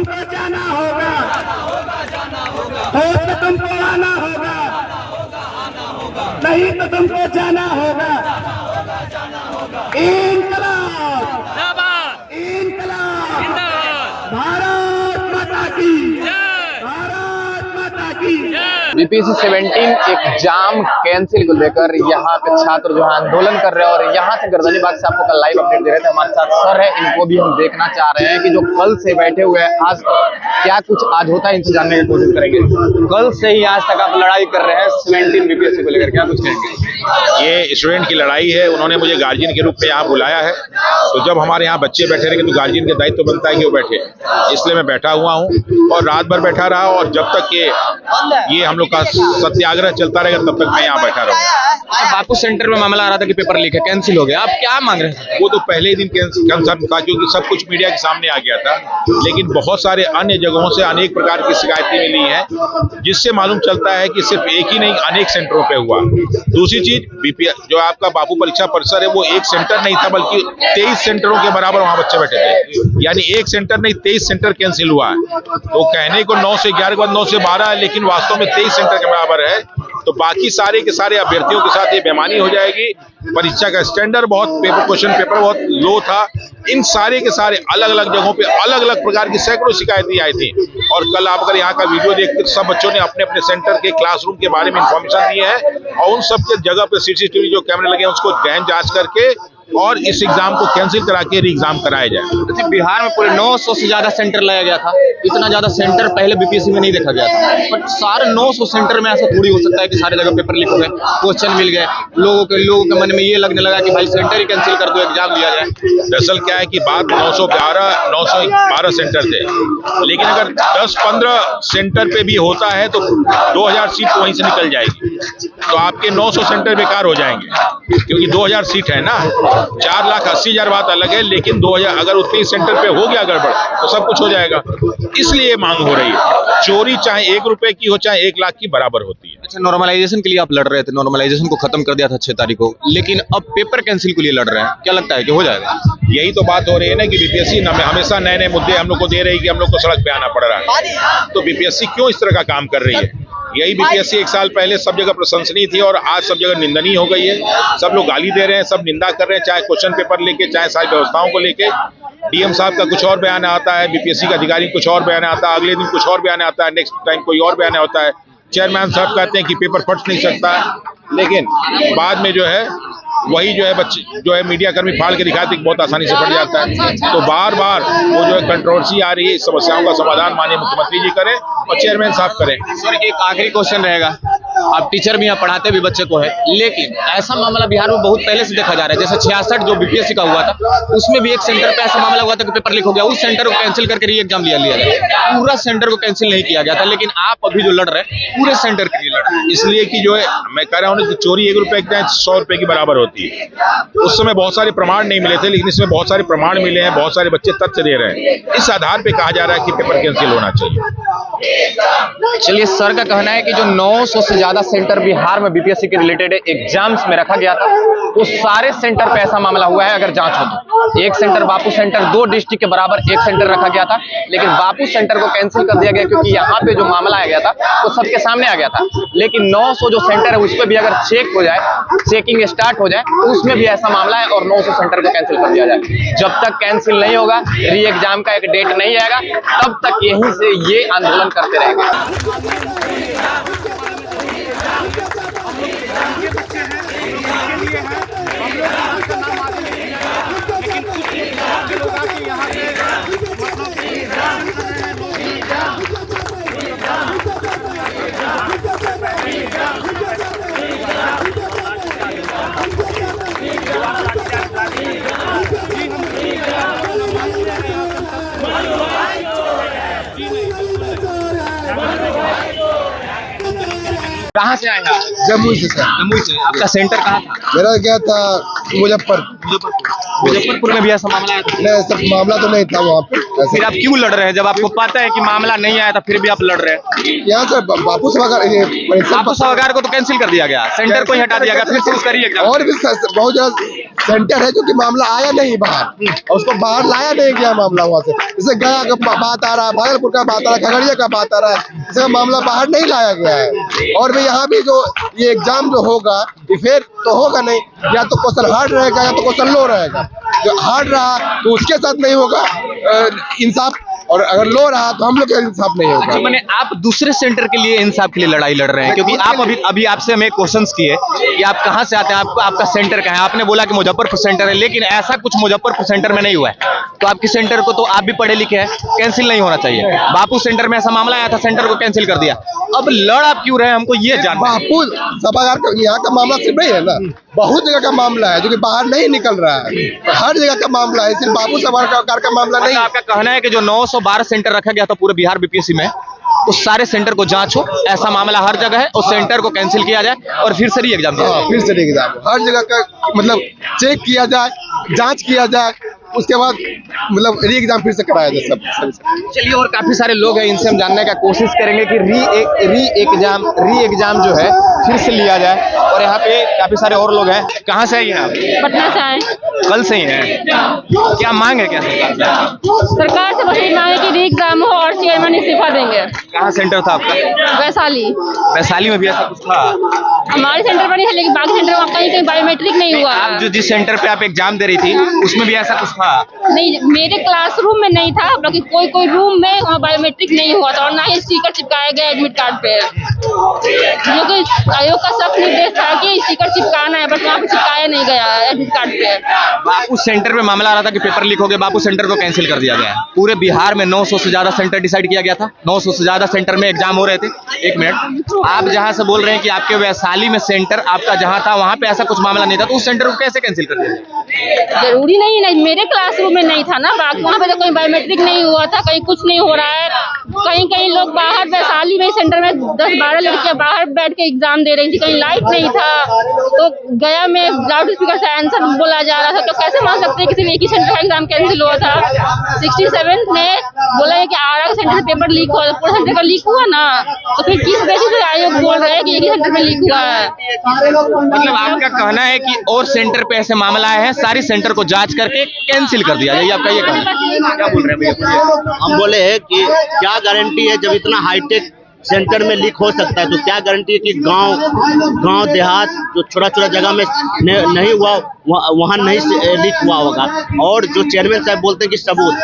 तुमको जाना होगा, हो तो तुमको आना होगा, नहीं तो तुमको जाना होगा। इंकलाब, इंकलाब, भारत माता की, भारत माता की। बीपीएससी 17 एग्जाम कैंसिल को लेकर यहाँ पे छात्र जो है आंदोलन कर रहे हैं और यहाँ से गर्दनीबाग से आपको कल लाइव अपडेट दे रहे थे। हमारे साथ सर है, इनको भी हम देखना चाह रहे हैं कि जो कल से बैठे हुए हैं आज क्या कुछ आज होता है, इनसे जानने की कोशिश करेंगे। कल से ही आज तक आप लड़ाई कर रहे हैं 17 बीपीएससी को लेकर, क्या कुछ कहेंगे? ये स्टूडेंट की लड़ाई है। उन्होंने मुझे गार्जियन के रूप में यहाँ बुलाया है, तो जब हमारे यहाँ बच्चे बैठे रहेंगे तो गार्जियन का दायित्व बनता है कि वो बैठे, इसलिए मैं बैठा हुआ हूँ और रात भर बैठा रहा। और जब तक ये हम लोग का सत्याग्रह चलता रहेगा तब तक मैं यहाँ बैठा रहूँगा। बापू सेंटर में मामला आ रहा था कि पेपर लीक है, कैंसिल हो गया, आप क्या मांग रहे हैं? वो तो पहले ही दिन कैंसिल था क्योंकि सब कुछ मीडिया के सामने आ गया था, लेकिन बहुत सारे अन्य जगहों से अनेक प्रकार की शिकायतें मिली हैं, जिससे मालूम चलता है कि सिर्फ एक ही नहीं अनेक सेंटरों पे हुआ। दूसरी चीज जो आपका बापू परीक्षा परिसर है वो एक सेंटर नहीं था बल्कि 23 सेंटरों के बराबर वहां बच्चे बैठे थे, यानी एक सेंटर नहीं 23 सेंटर कैंसिल हुआ है। तो कहने को 9 से 11 के बाद 9 से 12 है, लेकिन वास्तव में 23 सेंटर के बराबर है। तो बाकी सारे के सारे अभ्यर्थियों के साथ ये बेईमानी हो जाएगी। परीक्षा का स्टैंडर्ड क्वेश्चन पेपर बहुत लो था। इन सारे के सारे अलग अलग जगहों पे अलग अलग प्रकार की सैकड़ों शिकायतें आई थी। और कल आप अगर यहाँ का वीडियो देखते सब बच्चों ने अपने अपने सेंटर के क्लासरूम के बारे में इंफॉर्मेशन दी है और उन सब के जगह पे सीसीटीवी जो कैमरे लगे हैं उसको गहन जांच करके और इस एग्जाम को कैंसिल करा के री एग्जाम कराया जाए। बिहार में पूरे 900 से ज्यादा सेंटर लगाया गया था, इतना ज्यादा सेंटर पहले बीपीएससी में नहीं देखा गया था। बट सारे 900 सेंटर में ऐसा थोड़ी हो सकता है कि सारे जगह पेपर लीक हो गए, क्वेश्चन मिल गए, लोगों के मन में ये लगने लगा कि भाई सेंटर ही कैंसिल कर दो, एग्जाम लिया जाए। दरअसल क्या है कि बात 912 सेंटर थे, लेकिन अगर 10-15 सेंटर पे भी होता है तो 2000 सीट वहीं से निकल जाएगी, तो आपके 900 सेंटर बेकार हो जाएंगे क्योंकि 2000 सीट है ना। 4,80,000 बात अलग है, लेकिन 2000 अगर उतने सेंटर पे हो गया गड़बड़ तो सब कुछ हो जाएगा। इसलिए मांग हो रही है। चोरी चाहे 1 रुपए की हो चाहे 1 लाख की बराबर होती है। अच्छा, नॉर्मलाइजेशन के लिए आप लड़ रहे थे, नॉर्मलाइजेशन को खत्म कर दिया था 6 तारीख को, लेकिन अब पेपर कैंसिल के लिए लड़ रहे हैं, क्या लगता है कि हो जाएगा? यही तो बात हो रही है ना कि बीपीएससी हमेशा नए नए मुद्दे हम लोग को दे रही है कि हम लोग को सड़क पे आना पड़ रहा है। तो बीपीएससी क्यों इस तरह का काम कर रही है? यही बीपीएससी 1 साल पहले सब जगह प्रशंसनीय थी और आज सब जगह निंदनीय हो गई है। सब लोग गाली दे रहे हैं, सब निंदा कर रहे हैं, चाहे क्वेश्चन पेपर लेके चाहे सारी व्यवस्थाओं को लेके। डीएम साहब का कुछ और बयान आता है, बीपीएससी का अधिकारी कुछ और बयान आता है, अगले दिन कुछ और बयान आता है, नेक्स्ट टाइम कोई और बयान होता है। चेयरमैन साहब कहते हैं कि पेपर फट नहीं सकता, लेकिन बाद में जो है वही जो है बच्चे जो है मीडिया कर्मी फाड़ के दिखाते हैं बहुत आसानी से फट जाता है। तो बार बार वो जो है कंट्रोवर्सी आ रही है, इस समस्याओं का समाधान माननीय मुख्यमंत्री जी करें और चेयरमैन साहब करें। सर, एक आखिरी क्वेश्चन रहेगा, आप टीचर भी यहाँ पढ़ाते भी बच्चे को है, लेकिन ऐसा मामला बिहार में बहुत पहले से देखा जा रहा है। जैसे 66 जो बीपीएससी का हुआ था उसमें भी एक सेंटर पे ऐसा मामला हुआ था कि पेपर लीक हो गया, उस सेंटर को कैंसिल करके री एग्जाम लिया गया। पूरा सेंटर को कैंसिल नहीं किया गया था, लेकिन आप अभी जो लड़ रहे हैं पूरे सेंटर के लिए लड़ रहे हैं। इसलिए कि जो है मैं कह रहा हूँ कि चोरी 1 रुपए की 100 रुपए की बराबर होती है। उस समय बहुत सारे प्रमाण नहीं मिले थे, लेकिन इसमें बहुत सारे प्रमाण मिले हैं, बहुत सारे बच्चे तथ्य दे रहे हैं। इस आधार पे कहा जा रहा है कि पेपर कैंसिल होना चाहिए। चलिए, सर का कहना है कि जो 900 से ज्यादा सेंटर बिहार में बीपीएससी के रिलेटेड एग्जाम्स में रखा गया था, वो सारे सेंटर पे ऐसा मामला हुआ है। अगर जांच हो तो एक सेंटर बापू सेंटर 2 डिस्ट्रिक्ट के बराबर एक सेंटर रखा गया था, लेकिन बापू सेंटर को कैंसिल कर दिया गया क्योंकि यहाँ पे जो मामला आ गया था वो सबके सामने आ गया था। लेकिन 900 जो सेंटर है उस पर भी अगर चेक हो जाए, चेकिंग स्टार्ट हो जाए, तो उसमें भी ऐसा मामला है और 900 सेंटर को कैंसिल कर दिया जाए। जब तक कैंसिल नहीं होगा, री एग्जाम का एक डेट नहीं आएगा, तब तक यहीं से ये आंदोलन करते रहेंगे। कहाँ से आए हैं आप? जमुई से सर। जमुई से। आपका सेंटर कहाँ था? मेरा क्या था मुजफ्फरपुर में भी ऐसा मामला आया था? नहीं, सब मामला तो नहीं था वहाँ पे। फिर आप क्यों लड़ रहे हैं जब आपको पता है कि मामला नहीं आया था, फिर भी आप लड़ रहे हैं? यहाँ सर बापू सभागार बापू सभागार को तो कैंसिल कर दिया गया, सेंटर को ही हटा दिया गया, फिर से उसका री एग्जाम। और भी बहुत ज्यादा सेंटर है जो कि मामला आया नहीं बाहर, और उसको बाहर लाया नहीं गया मामला वहाँ से। जैसे गया का बात आ रहा है, भागलपुर का बात आ रहा है, खगड़िया का बात आ रहा है, इसका मामला बाहर नहीं लाया गया है। और भी यहाँ भी जो ये एग्जाम जो होगा ये फेयर तो होगा नहीं, या तो क्वेश्चन हार्ड रहेगा या तो क्वेश्चन लो रहेगा। जो हार्ड रहा तो उसके साथ नहीं होगा इंसाफ, और अगर लो रहा तो हम लोग का इंसाफ नहीं होगा। अच्छा, मैंने आप दूसरे सेंटर के लिए इंसाफ के लिए लड़ाई लड़ रहे हैं, क्योंकि आप अभी आपसे हमें क्वेश्चंस किए कि आप कहां से आते हैं, आपका सेंटर कहाँ है। आपने बोला कि मुजफ्फरपुर सेंटर है, लेकिन ऐसा कुछ मुजफ्फरपुर सेंटर में नहीं हुआ है। तो आपके सेंटर को तो आप भी पढ़े लिखे हैं, कैंसिल नहीं होना चाहिए। बापू सेंटर में ऐसा मामला आया था, सेंटर को कैंसिल कर दिया। अब लड़ आप क्यों रहे हैं, हमको ये जानना है। बापू सभागार का यहाँ का मामला सिर्फ नहीं है ना, बहुत जगह का मामला है जो कि बाहर नहीं निकल रहा है, हर जगह का मामला है, सिर्फ बापू सभागार का मामला नहीं। आपका कहना है कि जो 912 सेंटर रखा गया था पूरे बिहार बीपीएससी में, उस सारे सेंटर को जांचो, ऐसा मामला हर जगह है, उस सेंटर को कैंसिल किया जाए और फिर से री एग्जाम दिया जाए। फिर से एग्जाम हर जगह का मतलब चेक किया जाए, जांच किया जाए, उसके बाद मतलब री एग्जाम फिर से कराया जाए सब। चलिए, और काफी सारे लोग हैं, इनसे हम जानने का कोशिश करेंगे कि री एग्जाम जो है फिर से लिया जाए। और यहाँ पे काफी सारे और लोग हैं। कहाँ से आइए आप? पटना से आए। कल से ही हैं। क्या मांग है, क्या सरकार से बस यही मांग है कि री एग्जाम हो और चेयरमैन इस्तीफा देंगे। कहाँ सेंटर था आपका? वैशाली। वैशाली में भी ऐसा कुछ था? हमारे सेंटर पर नहीं है, लेकिन बाकी सेंटर में कहीं बायोमेट्रिक नहीं हुआ। आप जो जिस सेंटर पे आप एग्जाम दे रही थी उसमें भी ऐसा कुछ था? नहीं, मेरे क्लासरूम में नहीं था, बाकी कोई रूम में वहाँ बायोमेट्रिक नहीं हुआ था, और ना ही स्टिकर चिपकाया गया एडमिट कार्ड पे, जो कि आयोग का सख्त निर्देश था कि स्टिकर चिपकाना है, बट वहाँ पे चिपकाया नहीं गया एडमिट कार्ड पे। बापू सेंटर में मामला आ रहा था कि पेपर लीक हो गया, बापू सेंटर को कैंसिल कर दिया गया। पूरे बिहार में 900 से ज्यादा सेंटर डिसाइड किया गया था, 900 से ज्यादा सेंटर में एग्जाम हो रहे थे। एक मिनट, आप जहां से बोल रहे हैं कि आपके वैशाली में सेंटर आपका जहां था वहां पे ऐसा कुछ मामला नहीं था, तो उस सेंटर को कैसे कैंसिल कर दिया? जरूरी नहीं, मेरे क्लासरूम में नहीं था ना, बाकी वहाँ पे तो कहीं बायोमेट्रिक नहीं हुआ था, कहीं कुछ नहीं हो रहा है। कहीं लोग बाहर वैशाली में सेंटर में 10-12 लड़कियां बाहर बैठ के एग्जाम दे रही थी, कहीं लाइट नहीं था, तो गया में लाउड स्पीकर से आंसर बोला जा रहा था। तो कैसे मान सकते हैं कि सिर्फ एक ही सेंटर का एग्जाम कैंसिल हुआ था? 67 ने बोला है कि आरा के सेंटर से पेपर लीक हुआ, पूरा सेंटर का लीक हुआ ना, तो फिर किस बेसिस पे आयोग बोल रहे हैं कि एक ही सेंटर में लीक हुआ है? मतलब आपका कहना है कि और सेंटर पे ऐसे मामला आए हैं, सारी सेंटर को जांच करके कैंसिल कर दिया जाए, आपका ये कहना है? क्या बोल रहे हैं भैया? हम बोले हैं कि क्या गारंटी है, जब इतना हाईटेक सेंटर में लीक हो सकता है, तो क्या गारंटी है कि गांव देहात जो छोटा जगह में नहीं हुआ, वहाँ नहीं लीक हुआ होगा। और जो चेयरमैन साहब बोलते हैं कि सबूत,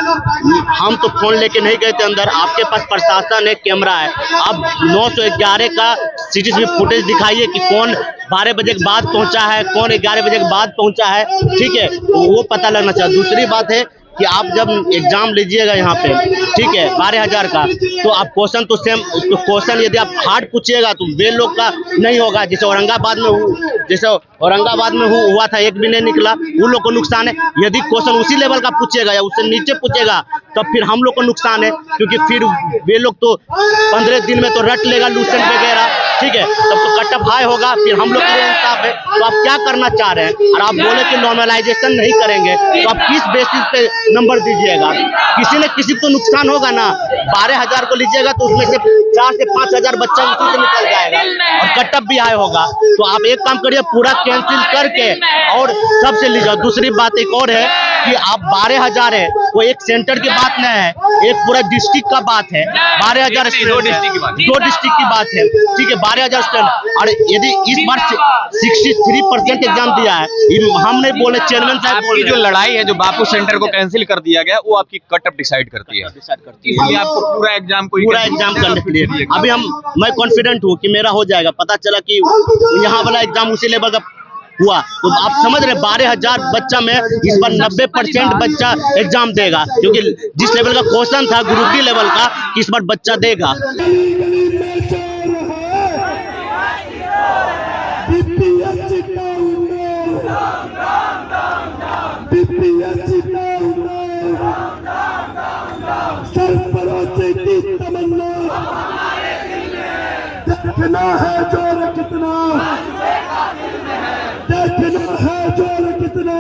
हम तो फोन लेके नहीं गए थे अंदर, आपके पास प्रशासन है, कैमरा है, आप 911 का सीसीटीवी फुटेज दिखाइए कि कौन 12 बजे के बाद पहुंचा है, कौन 11 बजे के बाद पहुंचा है, ठीक है, वो पता लगना चाहिए। दूसरी बात है कि आप जब एग्जाम लीजिएगा यहाँ पे, ठीक है, 12,000 का, तो आप क्वेश्चन तो सेम, तो क्वेश्चन यदि आप हार्ड पूछिएगा तो वे लोग का नहीं होगा। जैसे औरंगाबाद में हुआ था, एक भी नहीं निकला, उन लोग को नुकसान है। यदि क्वेश्चन उसी लेवल का पूछेगा या उससे नीचे पूछेगा तब फिर हम लोग को नुकसान है, क्योंकि फिर वे लोग तो 15 दिन में तो रट लेगा लूसेंट वगैरह, ठीक है, तब तो कट ऑफ हाई होगा, फिर हम लोग के लिए इंसाफ है। तो आप क्या करना चाह रहे हैं? और आप बोले कि नॉर्मलाइजेशन नहीं करेंगे, तो आप किस बेसिस पे नंबर दीजिएगा? किसी न किसी को नुकसान होगा ना। 12,000 को लीजिएगा तो उसमें से 4 से 5,000 बच्चा उसी से निकल जाएगा और कट ऑफ भी हाई होगा। तो आप एक काम करिए, पूरा कैंसिल करके और सबसे लीजिए। दूसरी बात एक और है कि आप 12,000 है, वो एक सेंटर की बात नहीं है, एक पूरा डिस्ट्रिक्ट का बात है। 12,000 दो डिस्ट्रिक्ट की बात है, ठीक है, 12,000 स्टूडेंट। और यदि इस बार 63% एग्जाम दिया है, हम नहीं बोले, चेयरमैन साहब बोल रहे हैं। जो लड़ाई है, जो बापू सेंटर को कैंसिल कर दिया गया, वो आपकी कट ऑफ डिसाइड करती है, इसलिए आपको पूरा एग्जाम करने के लिए अभी मैं कॉन्फिडेंट हूँ कि मेरा हो जाएगा। पता चला कि यहाँ वाला एग्जाम उसी लेवल का हुआ, तो आप समझ रहे 12,000 बच्चा में इस बार 90% बच्चा एग्जाम देगा, क्योंकि जिस लेवल का क्वेश्चन था ग्रुप डी लेवल का, इस बार बच्चा देगा। देखना है जोर कितना, देखना है जोर कितना,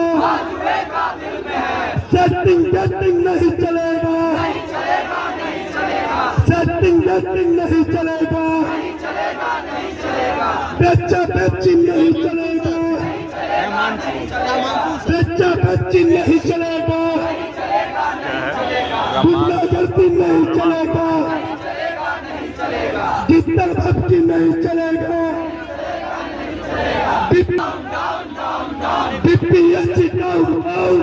सेटिंग गेटिंग नहीं चलेगा, सेटिंग गेटिंग नहीं चलेगा, बेचा बेची नहीं चलेगा। बच्चा बच्ची नहीं चलेगा, गुंडागर्दी नहीं चलेगा, जितना भक्ति नहीं चलेगा, BPSC down down,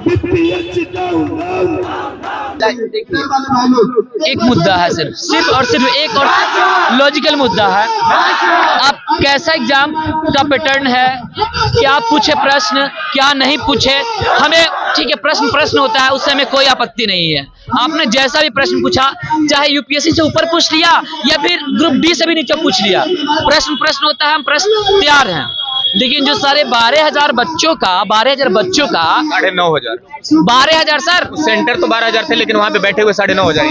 BPSC down down. एक मुद्दा है, सिर्फ और सिर्फ एक और लॉजिकल मुद्दा है। आप कैसा एग्जाम का पैटर्न है, क्या पूछे प्रश्न, क्या नहीं पूछे, हमें ठीक है प्रश्न होता है, उससे हमें कोई आपत्ति नहीं है। आपने जैसा भी प्रश्न पूछा, चाहे यूपीएससी से ऊपर पूछ लिया या फिर ग्रुप डी से भी नीचे पूछ लिया, प्रश्न होता है, हम प्रश्न तैयार हैं। लेकिन जो सारे 12,000 बच्चों का 12,000 सर, सेंटर तो 12,000 थे, लेकिन वहाँ पे बैठे हुए 9,500 थे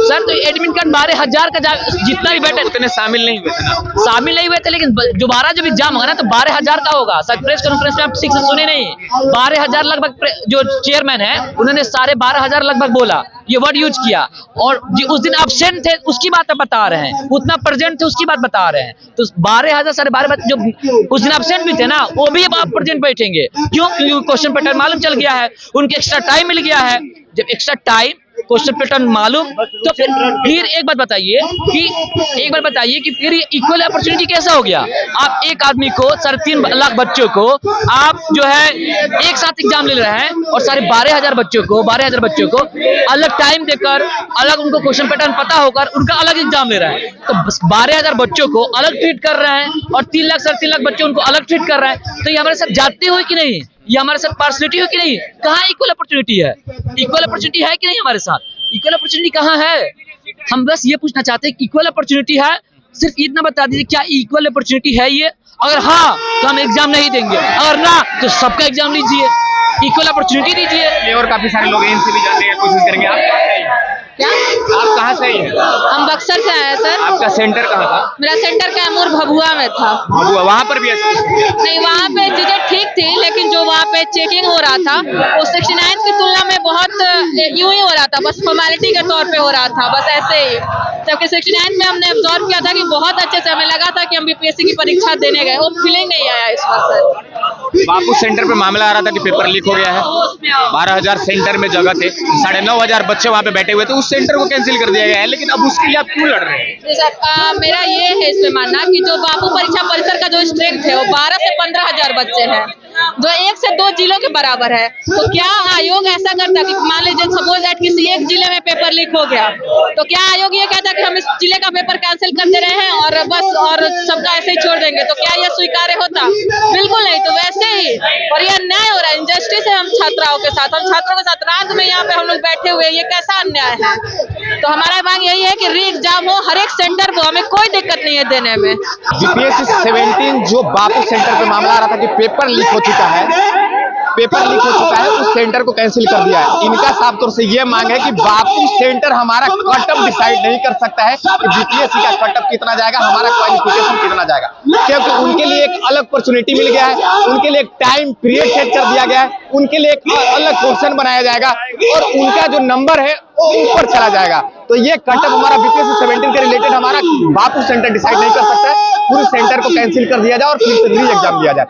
सर, तो एडमिट कार्ड 12,000 का जितना भी बैठे उतने शामिल नहीं हुए थे ना। शामिल नहीं हुए थे, लेकिन दोबारा जब एग्जाम होगा ना तो 12,000 का होगा। सर प्रेस कॉन्फ्रेंस में आप ठीक से सुने नहीं, 12,000 लगभग जो चेयरमैन है उन्होंने 12,500 लगभग बोला, ये वर्ड यूज किया। और उस दिन एब्सेंट थे उसकी बात आप बता रहे हैं, उतना प्रेजेंट थे उसकी बात बता रहे हैं। तो 12,000 12,500 जो उस दिन एब्सेंट भी थे ना, वो भी अब आप प्रेजेंट बैठेंगे। क्यों? क्योंकि क्वेश्चन पैटर्न मालूम चल गया है, उनके एक्स्ट्रा टाइम मिल गया है। जब एक्स्ट्रा टाइम क्वेश्चन पैटर्न मालूम, तो फिर एक बात बताइए कि फिर इक्वल अपॉर्चुनिटी कैसा हो गया? आप एक आदमी को 3.5 लाख बच्चों को आप जो है एक साथ एग्जाम ले रहे हैं, और सारे 12,000 बच्चों को अलग टाइम देकर, अलग उनको क्वेश्चन पैटर्न पता होकर उनका अलग एग्जाम ले रहे हैं। तो 12,000 बच्चों को अलग ट्रीट कर रहे हैं और 3 लाख 3.5 लाख बच्चे उनको अलग ट्रीट कर रहे हैं। तो ये हमारे साथ जाती हुई कि नहीं, ये हमारे साथ पार्सलिटी हो कि नहीं? कहाँ इक्वल अपॉर्चुनिटी है? इक्वल अपॉर्चुनिटी है कि नहीं हमारे साथ? इक्वल अपॉर्चुनिटी कहाँ है? हम बस ये पूछना चाहते हैं कि इक्वल अपॉर्चुनिटी है, सिर्फ इतना बता दीजिए क्या इक्वल अपॉर्चुनिटी है ये? अगर हाँ तो हम एग्जाम नहीं देंगे, अगर ना तो सबका एग्जाम लीजिए, इक्वल अपॉर्चुनिटी दीजिए। और काफी सारे लोग इनसे भी जानने की कोशिश करेंगे। क्या? आप कहाँ से हैं? हम बक्सर से आए हैं सर। आपका सेंटर कहाँ था? मेरा सेंटर कैमूर भभुआ में था। वहाँ पर भी ऐसा नहीं, वहाँ पे चीजें ठीक थी, लेकिन जो वहाँ पे चेकिंग हो रहा था वो 69 की तुलना में बहुत यूं ही हो रहा था, बस फॉर्मेलिटी के तौर पे हो रहा था, बस ऐसे ही। जबकि 69 में हमने ऑब्जर्व किया था कि बहुत अच्छे से हमें लगा था कि हम बीपीएससी की परीक्षा देने गए, वो फीलिंग नहीं आया इस बार सर। बापू सेंटर पे मामला आ रहा था कि पेपर लीक हो गया है, 12,000 सेंटर में जगह थे, 9,500 बच्चे वहाँ पे बैठे हुए थे, उस सेंटर को कैंसिल कर दिया गया है, लेकिन अब उसके लिए आप क्यों लड़ रहे हैं? सर मेरा ये है इसमें मानना कि जो बापू परीक्षा परिसर का जो स्ट्रेंथ है वो 12 से 15,000 बच्चे हैं, जो 1 से 2 जिलों के बराबर है। तो क्या आयोग ऐसा करता कि मान लीजिए सपोज दैट किसी एक जिले में पेपर लीक हो गया, तो क्या आयोग ये कहता कि हम इस जिले का पेपर कैंसिल कर दे रहे हैं और बस और सबका ऐसे ही छोड़ देंगे? तो क्या ये स्वीकार्य होता? बिल्कुल नहीं। तो वैसे ही, और ये अन्याय हो रहा है, इंजस्टिस है हम छात्राओं के साथ रात में यहाँ पे हम लोग बैठे हुए, ये कैसा अन्याय है? तो हमारा मांग यही है कि री एग्जाम हो हर एक सेंटर को, हमें कोई दिक्कत नहीं है देने में। बीपीएससी 17 जो बापू सेंटर पे मामला आ रहा था कि पेपर लीक हो चुका है, उस सेंटर को कैंसिल कर दिया है। इनका साफ तौर से ये मांग है कि बापू सेंटर हमारा कटअप डिसाइड नहीं कर सकता है कि बीपीएससी का कटअप कितना जाएगा, हमारा क्वालिफिकेशन कितना जाएगा, क्योंकि उनके लिए एक अलग अपॉर्चुनिटी मिल गया है, उनके लिए एक टाइम पीरियड सेट कर दिया गया है, उनके लिए एक अलग क्वेश्चन बनाया जाएगा और उनका जो नंबर है वो ऊपर चला जाएगा। तो ये कटअप हमारा बीपीएससी 17 के रिलेटेड हमारा बापू सेंटर डिसाइड नहीं कर सकता है। पूरे सेंटर को कैंसिल कर दिया जाए और फिर से री एग्जाम दिया जाए।